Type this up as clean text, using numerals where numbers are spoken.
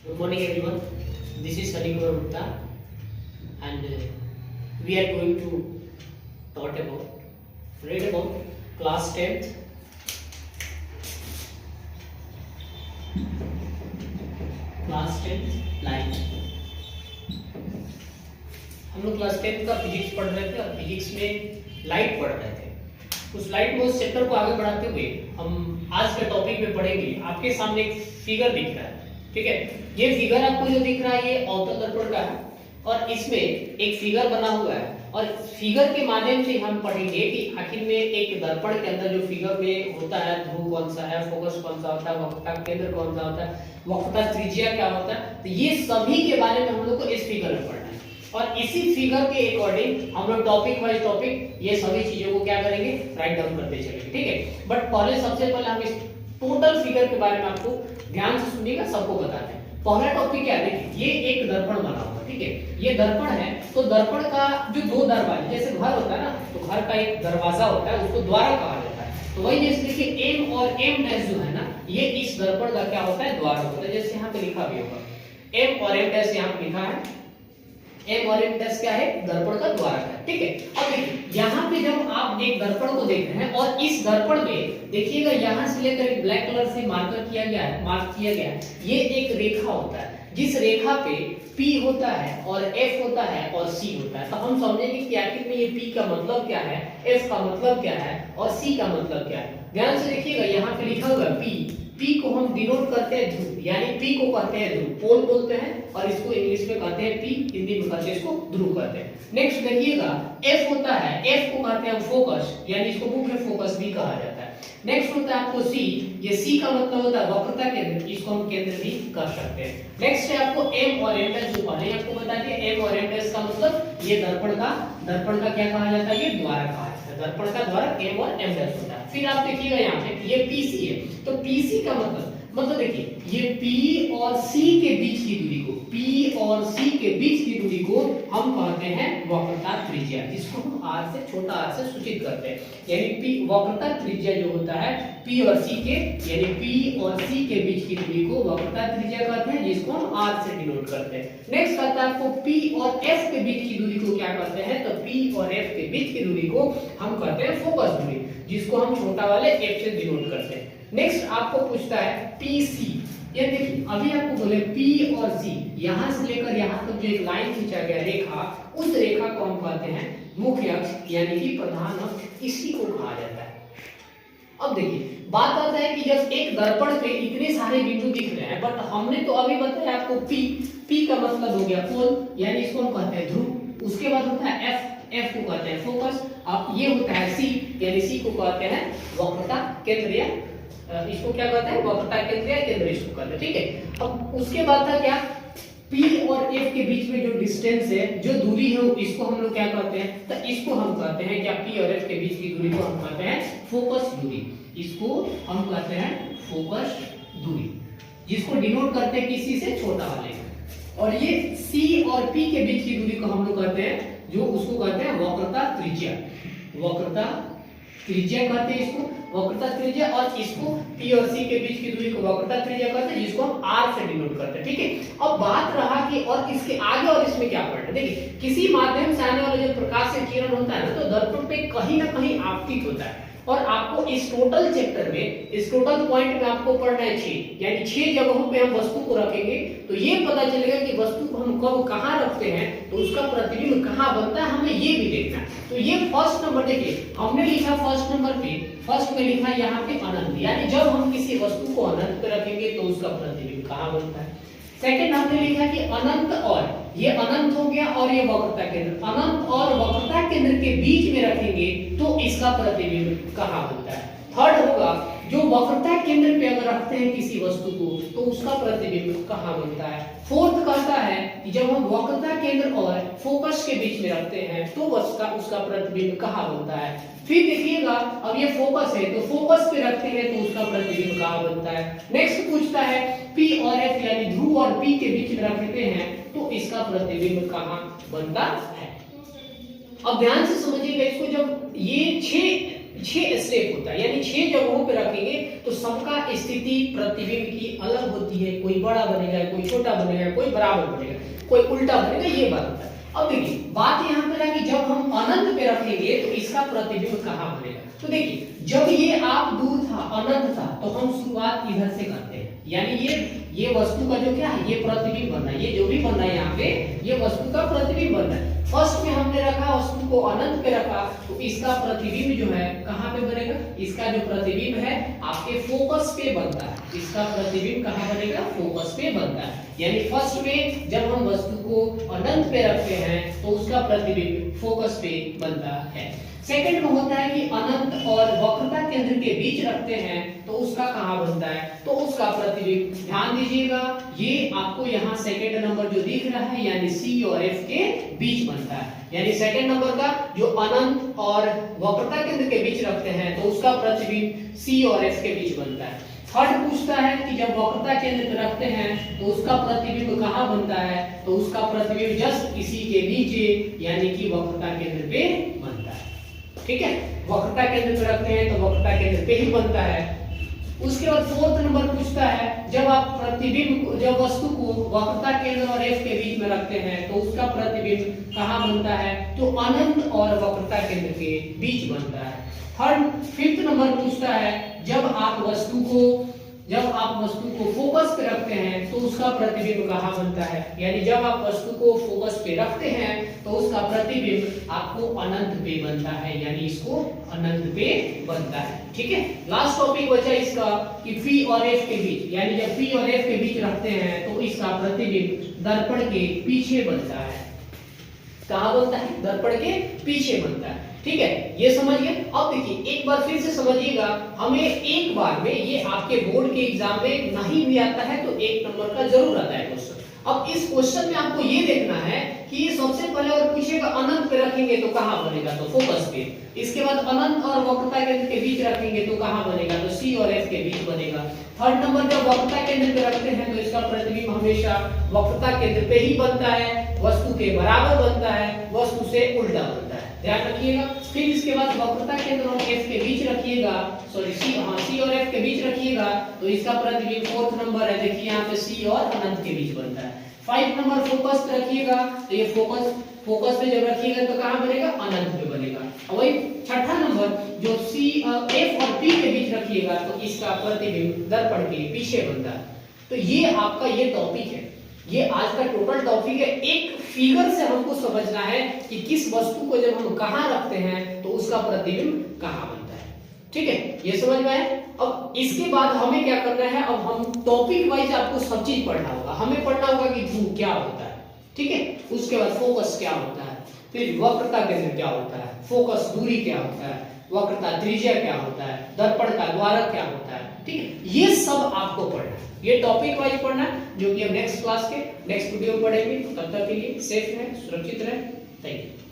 Good morning everyone. This is Sunny Kumar Gupta and we are going to read about class 10th light. हम लोग class 10th का physics पढ़ रहे थे और फिजिक्स में लाइट पढ़ रहे थे। उस लाइट में उस चैप्टर को आगे बढ़ाते हुए हम आज के टॉपिक में पढ़ेंगे। आपके सामने एक फिगर दिख रहा है, ठीक है। ये फिगर आपको जो दिख रहा है ये अवतल दर्पण का है और इसमें एक फिगर बना हुआ है और फिगर के माध्यम से हम पढ़ेंगे कि आखिर में एक दर्पण के अंदर जो फिगर में होता है ध्रुव कौन सा है, फोकस कौन सा होता है, वक्रता केंद्र कौन सा होता है, वक्रता त्रिज्या क्या होता है, तो ये सभी के बारे में हम लोग को इस फिगर में पढ़ना है। और इसी फिगर के अकॉर्डिंग हम लोग टॉपिक वाइज टॉपिक ये सभी चीजों को क्या करेंगे, राइट डाउन करते चलेंगे, ठीक है। बट सबसे पहले हम इस टोटल फिगर के बारे में आपको ध्यान से सुनिएगा, सबको बताते हैं। पहला टॉपिक क्या है, देखिए ये एक दर्पण बना हुआ, ठीक है। ये दर्पण है तो दर्पण का जो दो दरवाजे, जैसे घर होता है ना, तो घर का एक दरवाजा होता है, उसको द्वार कहा जाता है। तो वही जैसे देखिए एम और एम डैश जो है ना, ये इस दर्पण का क्या होता है, द्वार होता है। जैसे यहाँ पे लिखा भी होगा एम और एम डैश, यहाँ पे लिखा है एम और एम डैश क्या है, दर्पण का द्वार है, ठीक है। अब देखिए यहाँ पे जब आप एक दर्पण को देख रहे हैं और इस दर्पण में देखिएगा यहाँ से लेकर ब्लैक कलर से मार्क किया गया है, ये एक रेखा होता है जिस रेखा पे P होता है और F होता है और C होता है। तो हम समझेंगे कि आखिर में ये P का मतलब क्या है, F का मतलब क्या है और C का मतलब क्या है। ध्यान से देखिएगा यहाँ पे लिखा हुआ P को हम डिनोट करते हैं ध्रुव, यानी P को कहते हैं ध्रुव, पोल बोलते हैं और इसको इंग्लिश में कहते हैं P, हिंदी में कहते हैं इसको ध्रुव कहते हैं। नेक्स्ट देखिएगा F होता है, F को कहते हैं फोकस, यानी इसको बुक में फोकस भी कहा जाता है। नेक्स्ट होता है आपको C, ये C का मतलब होता है वक्रता केंद्र, इसको हम केंद्र भी कर सकते हैं। नेक्स्ट है आपको M और M डैश, जो पहले आपको बता दिया M और M डैश का मतलब ये दर्पण का क्या कहा जाता है, ये द्वार कहा जाता है। दर्पण का द्वार M और M डैश होता है। फिर आप देखिएगा यहाँ पे ये PC है, तो PC का मतलब देखिए ये P और C के बीच की दूरी को, P और C के बीच की दूरी को हम कहते हैं वक्रता त्रिज्या, जिसको हम r से छोटा r से सूचित करते हैं। यानी P वक्रता त्रिज्या जो होता है P और C के, यानी P और C के बीच की दूरी को वक्रता त्रिज्या कहते हैं, जिसको हम r से डिनोट करते हैं। नेक्स्ट आता है आपको P और F के बीच की दूरी को क्या कहते हैं, तो P और F के बीच की दूरी को हम कहते हैं फोकस दूरी, जिसको हम छोटा वाले f से डिनोट करते हैं। नेक्स्ट आपको पूछता है PC, ये देखिए अभी आपको बोले P और C, यहां से लेकर यहां तक जो एक लाइन खींचा गया रेखा, उस रेखा को हम कहते हैं मुख्य अक्ष, यानी कि प्रधान अक्ष, इसी को कहा जाता है। अब देखिए बात आता है कि जब एक दर्पण पे इतने सारे बिंदु दिख रहे हैं, बट हमने तो अभी बताया आपको P का मतलब हो गया पोल, यानी इसको हम कहते हैं ध्रुव। उसके बाद होता है F को कहते हैं फोकस। अब ये होता है C, यानी C को कहते हैं वक्रता केंद्र, या इसको क्या कहते हैं, वक्रता केंद्र या केंद्र इसको कहते हैं, ठीक है। अब उसके बाद था क्या, P और F के बीच में जो डिस्टेंस है, जो दूरी है, इसको हम लोग क्या कहते हैं, तो इसको हम कहते हैं क्या, P और F के बीच की दूरी को हम कहते हैं फोकस दूरी, इसको हम कहते हैं फोकस दूरी, जिसको डिनोट करते हैं किसी से, छोटा वाले। और ये C और P के बीच की दूरी को हम लोग कहते हैं, जो उसको कहते हैं वक्रता त्रिज्या, वक्रता त्रिज्या कहते हैं इसको, वक्रता त्रिज्या। और इसको P और C के बीच की दूरी को वक्रता त्रिज्या कहते हैं, जिसको हम r से डिनोट करते हैं, ठीक है। अब बात रहा कि और इसके आगे और इसमें क्या पढ़ना है। देखिए किसी माध्यम से आने वाला जो प्रकाश से किरण होता है ना, तो दर्पण पे कहीं ना कहीं आपतित होता है। और आपको इस टोटल चैप्टर में, इस टोटल पॉइंट में आपको पढ़ना है 6, यानी 6 जगहों पे हम वस्तु को रखेंगे, तो ये पता चलेगा कि वस्तु को हम कब कहाँ रखते हैं, तो उसका प्रतिबिंब कहाँ बनता है, हमें ये भी देखना है। तो ये फर्स्ट नंबर देखिए हमने लिखा, फर्स्ट नंबर पे फर्स्ट में लिखा यहाँ पे अनंत, यानी जब हम किसी वस्तु को अनंत पे रखेंगे तो उसका प्रतिबिंब कहाँ बनता है। सेकंड हमने लिखा कि अनंत, और ये अनंत हो गया और ये वक्रता केंद्र, अनंत और वक्रता केंद्र के बीच में रखेंगे तो इसका प्रतिबिंब कहाँ बनता है। थर्ड होगा जो वक्रता केंद्र पे अगर रखते हैं किसी वस्तु को तो उसका प्रतिबिंब कहाँ बनता है। फोर्थ कहता है कि जब हम वक्रता केंद्र और फोकस के बीच में रखते हैं तो उसका प्रतिबिंब कहाँ बनता है। फिर देखिएगा अब ये फोकस है, तो फोकस पे रखते हैं तो उसका प्रतिबिंब कहाँ बनता है। नेक्स्ट पूछता है P और F, यानी ध्रुव और P के बीच में रखते हैं तो इसका प्रतिबिंब कहाँ बनता है। अब ध्यान से समझिएगा इसको, जब ये 6 6 स्टेप होता है, यानी 6 जगहों पे रखेंगे तो सबका स्थिति प्रतिबिंब की अलग होती है। कोई बड़ा बनेगा, कोई छोटा बनेगा, कोई बराबर बनेगा, कोई उल्टा बनेगा, ये बात होता है। अब देखिए बात यहाँ पे है कि जब हम अनंत पे रखेंगे तो इसका प्रतिबिंब कहाँ बनेगा। तो देखिए जब ये आप दूर था, अनंत था, तो हम शुरुआत इधर से करते हैं, यानी ये वस्तु का जो क्या है, ये प्रतिबिंब बनना है, ये जो भी बनना है यहाँ पे ये वस्तु का प्रतिबिंब बनना है। फर्स्ट में हमने रखा वस्तु को अनंत पे रखा, तो इसका प्रतिबिंब जो है कहाँ पे बनेगा, इसका जो प्रतिबिंब है आपके फोकस पे बनता है। इसका प्रतिबिंब कहाँ बनेगा, फोकस पे बनता है। यानी फर्स्ट में जब हम वस्तु को अनंत पे रखते हैं तो उसका प्रतिबिंब फोकस पे बनता है। सेकंड में होता है कि अनंत और वक्रता केंद्र के बीच रखते हैं तो उसका कहाँ बनता है, तो उसका प्रतिबिंब, ध्यान दीजिएगा ये आपको यहाँ सेकंड नंबर जो दिख रहा है यानी C और F के बीच बनता है। यानी सेकंड नंबर का जो अनंत और वक्रता केंद्र के बीच रखते हैं तो उसका प्रतिबिंब C और F के बीच बनता है। थर्ड पूछता है कि जब वक्रता केंद्र पे रखते हैं तो उसका प्रतिबिंब कहाँ बनता है, तो उसका प्रतिबिंब जस्ट इसी के नीचे यानी कि वक्रता केंद्र पे बनता है। ठीक है, वक्रता केंद्र पे रखते हैं तो वक्रता केंद्र पे ही बनता है। उसके बाद फोर्थ नंबर पूछता है जब आप प्रतिबिंब, जब वस्तु को वक्रता केंद्र और F के बीच में रखते हैं तो उसका प्रतिबिंब कहाँ बनता है, तो अनंत और वक्रता केंद्र के बीच बनता है। फिफ्थ नंबर पूछता है जब आप वस्तु को फोकस पे रखते हैं तो उसका प्रतिबिंब कहाँ बनता है, यानी जब आप वस्तु को फोकस पे रखते हैं तो उसका प्रतिबिंब आपको अनंत पे बनता है, यानी इसको अनंत पे बनता है। ठीक है, लास्ट टॉपिक बचा इसका कि P और F के बीच, यानी जब P और F के बीच रखते हैं तो इसका प्रतिबिंब दर्पण के पीछे बनता है। कहाँ बनता है, दर्पण के पीछे बनता है। ठीक है, ये समझिए। अब देखिए एक बार फिर से समझिएगा, हमें एक बार में ये आपके बोर्ड के एग्जाम में नहीं भी आता है तो 1 नंबर का जरूर आता है क्वेश्चन। अब इस क्वेश्चन में आपको ये देखना है कि ये सबसे पहले अगर पूछेगा अनंत पे रखेंगे तो कहाँ बनेगा, तो फोकस पे। इसके बाद अनंत और वक्रता केंद्र के बीच रखेंगे तो कहाँ बनेगा, तो C और F के बीच बनेगा। थर्ड नंबर जब वक्रता केंद्र पे रखते हैं तो इसका प्रतिबिंब हमेशा वक्रता केंद्र पे ही बनता है, वस्तु के बराबर बनता है, वस्तु से उल्टा बनता है, ध्यान रखिएगा। फिर इसके बाद वक्रता केंद्र और F के बीच रखिएगा, सॉरी C और F के बीच रखिएगा तो इसका प्रतिबिंब फोर्थ नंबर है, देखिए यहाँ पे C और अनंत के बीच बनता है। 5 नंबर फोकस पे रखिएगा तो ये फोकस पे जब रखिएगा तो कहाँ बनेगा, अनंत पे बनेगा। और वही छठा नंबर जो F और P के बीच रखिएगा तो इसका प्रतिबिंब दर्पण के पीछे बनता है। तो ये आपका ये टॉपिक है, ये आज का टोटल टॉपिक है। एक फिगर से हमको समझना है कि किस वस्तु को जब हम कहाँ रखते हैं तो उसका प्रतिबिंब कहाँ बनता है। ठीक है, ये समझ में आया। अब इसके बाद हमें क्या करना है, अब हम टॉपिक वाइज आपको सब चीज पढ़ना होगा। हमें पढ़ना होगा कि ध्रुव क्या होता है, ठीक है, उसके बाद फोकस क्या होता है, फिर वक्रता केंद्र क्या होता है, फोकस दूरी क्या होता है, वक्रता त्रिज्या क्या होता है, दर्पण का द्वारक क्या होता है। ठीक है, ये सब आपको पढ़ना है, ये टॉपिक वाइज पढ़ना है, जो कि हम नेक्स्ट क्लास के नेक्स्ट वीडियो में पढ़ेंगे। तब तक के लिए सेफ रहें, सुरक्षित रहें। Thank you.